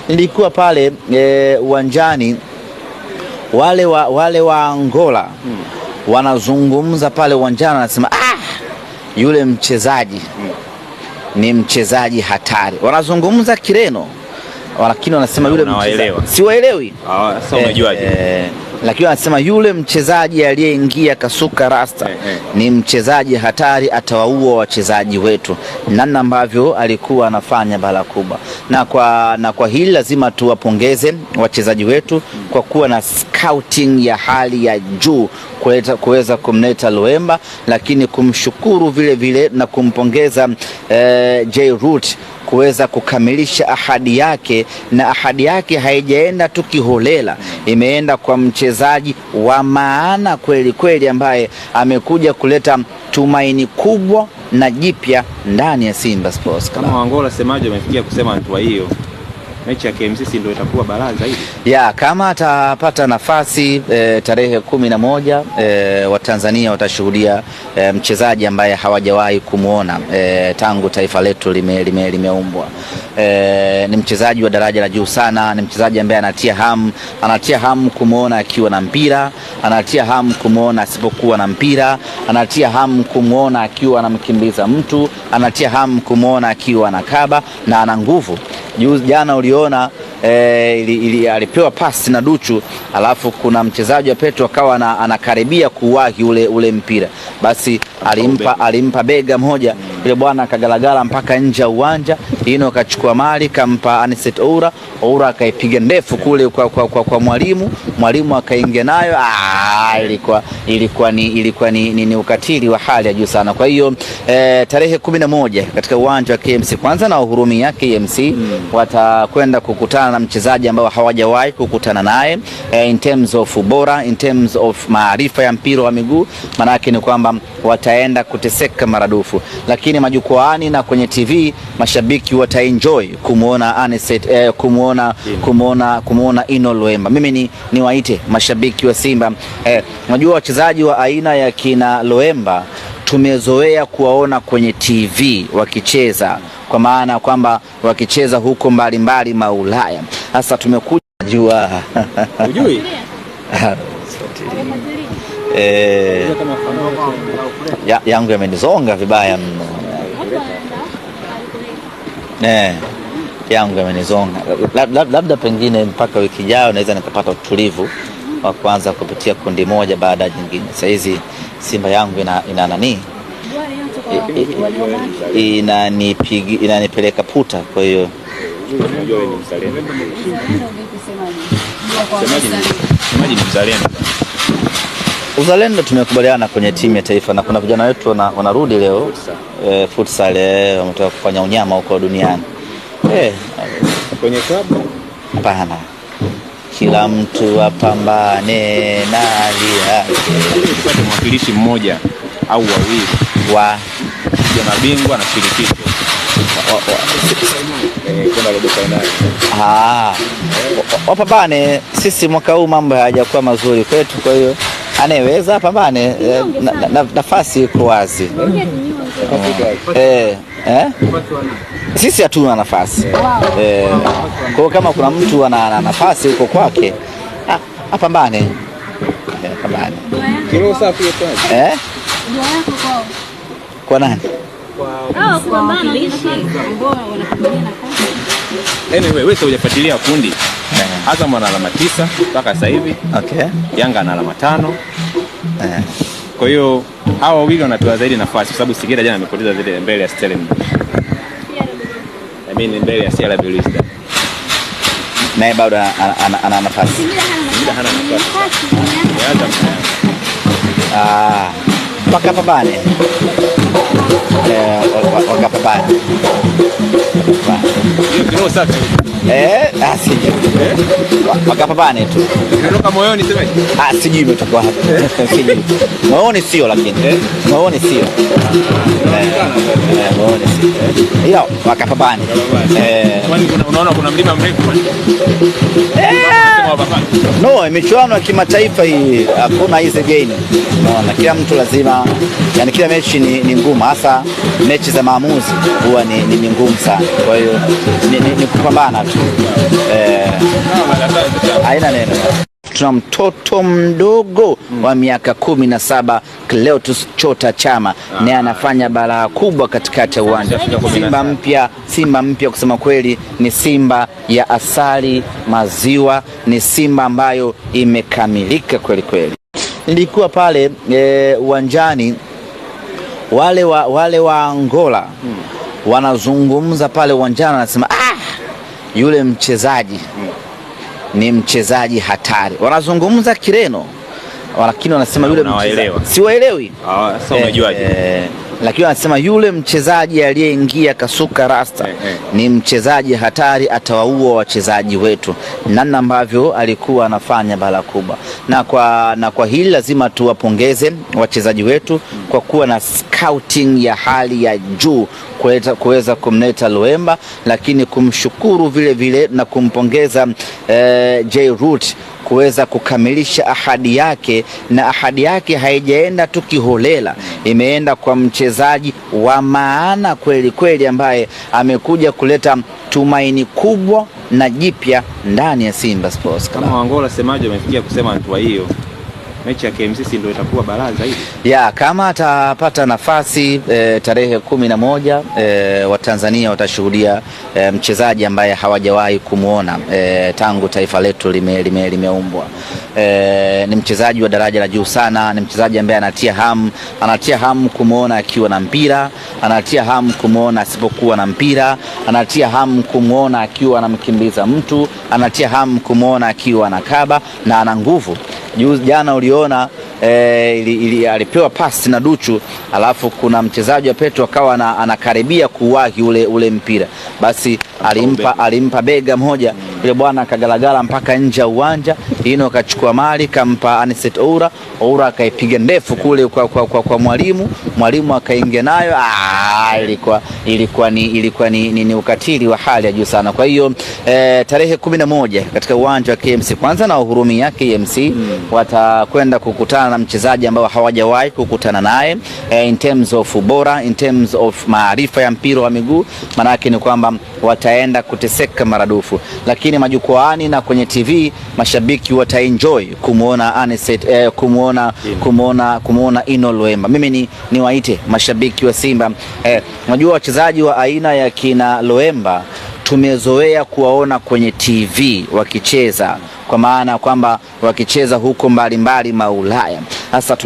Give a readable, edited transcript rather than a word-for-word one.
nilikuwa pale uwanjani, wale wa Angola wanazungumza pale uwanjani, wanasema yule mchezaji ni mchezaji hatari. Wanazungumza Kireno lakini wanasema yule mchezaji, siwaelewi. Sasa umejuaje? Lakini wanasema yule mchezaji aliyeingia kasuka rasta ni mchezaji hatari, atawaua wachezaji wetu. Namna ambavyo alikuwa anafanya bala kubwa, na kwa hili lazima tuwapongeze wachezaji wetu kwa kuwa na scouting ya hali ya juu kuweza kumleta Luemba, lakini kumshukuru vile vile na kumpongeza J Root kuweza kukamilisha ahadi yake, na ahadi yake haijaenda tu kiholela, imeenda kwa mchezaji wa maana kweli kweli, ambaye amekuja kuleta tumaini kubwa na jipya ndani ya Simba Sports Club. Kama Angola semaje, wamefikia kusema hatua hiyo, mechi ya KMC ndio itakuwa balaa zaidi. Kama atapata nafasi tarehe 11 wa Tanzania watashuhudia mchezaji ambaye hawajawahi kumuona tangu taifa letu limeumbwa. Ni mchezaji wa daraja la juu sana, ni mchezaji ambaye anatia hamu kumuona akiwa na mpira, anatia hamu kumuona asipokuwa na mpira, anatia hamu kumuona akiwa anamkimbiza mtu, anatia hamu kumuona akiwa anakaba, na ana nguvu. Jana uliona alipewa pasi na Duchu, alafu kuna mchezaji wa Petro akawa anakaribia kuwahi ule mpira, basi alimpa bega moja, yule bwana akagalagala mpaka nje ya uwanja, ino akachukua mali kampa Aniset Oura akaipiga ndefu kule kwa mwalimu akaingia nayo. Ilikuwa ni ukatili wa hali ya juu sana. Kwa hiyo tarehe 11 katika uwanja wa KMC, kwanza na uhurumia KMC watakwenda kukutana na mchezaji ambao hawajawahi kukutana naye in terms of ubora, in terms of maarifa ya mpira wa miguu. Maana yake ni kwamba wataenda kuteseka maradufu, lakini majukwaani na kwenye TV mashabiki wataenjoy kumuona Aniset, kumuona Ino Luemba. Mimi niwaite mashabiki wa Simba, unajua wachezaji wa aina ya kina Luemba tumezoea kuwaona kwenye TV wakicheza, kwa maana kwamba wakicheza huko mbalimbali maulaya. Sasa tumekuja jua hujui yangu yamenizonga vibaya mno. Yangu yamenizonga. Labda pengine mpaka wiki ijayo naweza nikapata utulivu wa kuanza kupitia kundi moja baada ya jingine. Sasa hizi Simba yangu ina nani? Inanipeleka puta, kwa hiyo uzalendo tumekubaliana kwenye timu ya taifa, na kuna vijana wetu wanarudi leo futsal, wametoka kufanya unyama huko duniani. Kwenye klabu hapana, kila mtu apambane na hali yake. Tupate mwakilishi mmoja au wawili wa mabingwa na shirikisho wapambane. Sisi mwaka huu mambo hayajakuwa mazuri kwetu, kwa hiyo anayeweza pambane, nafasi iko wazi. Sisi hatuna nafasi. Kwa kama kuna mtu ana nafasi huko kwake, apambane. Pambane. Kilo safi kwa nani? Kwa mwakilishi. Anyway, wewe hujafuatilia kundi. Azam ana alama 9 mpaka sasa hivi. Okay. Yanga ana alama 5. Kwa hiyo hao wawili wanatoa zaidi nafasi, kwa sababu Singida jana amepoteza zile mbele ya Stellenbosch. Mbele ya Sierra Leone. Naye bado ana nafasi. Singida hana nafasi. Wakapambane. Wakapambane. Hiyo kilo safi. Wakapambane tu. Kutoka moyoni sema. Sijui imetoka wapi. Sijui. Moyoni sio, lakini. Moyoni sio. Moyoni sio. Hiyo wakapambane. Unaona kuna mlima mrefu. No, michuano ya kimataifa hii hakuna hizi game. Unaona, kila mtu lazima yani kila mechi ni ngumu, hasa mechi za maamuzi huwa ni ngumu sana. Kwa hiyo ni kupambana tu, haina neno. Tuna mtoto mdogo wa miaka 17 Clatous Chota Chama, naye anafanya balaa kubwa katikati ya uwanja. Simba mpya kusema kweli, ni Simba ya asali maziwa, ni Simba ambayo imekamilika kweli kweli. Nilikuwa pale uwanjani, wale wa Angola wanazungumza pale uwanjani, wanasema yule mchezaji ni mchezaji hatari. Wanazungumza Kireno, lakini wanasema yule mchezaji siwaelewi. Sasa umejuaje? Lakini wanasema yule mchezaji aliyeingia kasuka rasta ni mchezaji hatari, atawaua wachezaji wetu. Namna ambavyo alikuwa anafanya bala kubwa, na kwa hili lazima tuwapongeze wachezaji wetu kwa kuwa na scouting ya hali ya juu kuweza kumleta Luemba, lakini kumshukuru vile vile na kumpongeza J-Root kuweza kukamilisha ahadi yake, na ahadi yake haijaenda tu kiholela, imeenda kwa mchezaji wa maana kweli kweli, ambaye amekuja kuleta tumaini kubwa na jipya ndani ya Simba Sports Club. Kama Angola semaje, wamefikia kusema hatua hiyo, mechi ya KMC ndio itakuwa balaa zaidi. Kama atapata nafasi tarehe 11 Watanzania watashuhudia mchezaji ambaye hawajawahi kumuona tangu taifa letu limeumbwa. Ni mchezaji wa daraja la juu sana, ni mchezaji ambaye anatia hamu kumuona akiwa na mpira, anatia hamu kumuona asipokuwa na mpira, anatia hamu kumuona akiwa anamkimbiza mtu, anatia hamu kumuona akiwa anakaba, na ana nguvu. Jana uliona alipewa pasi na Duchu, alafu kuna mchezaji wa Petro akawa anakaribia kuwahi ule mpira, basi alimpa bega moja, yule bwana akagalagala mpaka nje ya uwanja. Ino akachukua mali kampa Anicet Oura akaipiga ndefu kule kwa mwalimu akaingia nayo. Ilikuwa ni ukatili wa hali ya juu sana. Kwa hiyo tarehe 11 katika uwanja wa KMC, kwanza na uhurumia KMC watakwenda kukutana na mchezaji ambao hawajawahi kukutana naye in terms of ubora, in terms of maarifa ya mpira wa miguu. Maana yake ni kwamba wataenda kuteseka maradufu, lakini majukwaani na kwenye TV mashabiki wataenjoy kumuona Anicet, kumuona Ino Luemba. Mimi niwaite mashabiki wa Simba, unajua wachezaji wa aina ya kina Luemba tumezoea kuwaona kwenye TV wakicheza, kwa maana kwamba wakicheza huko mbalimbali Maulaya. Sasa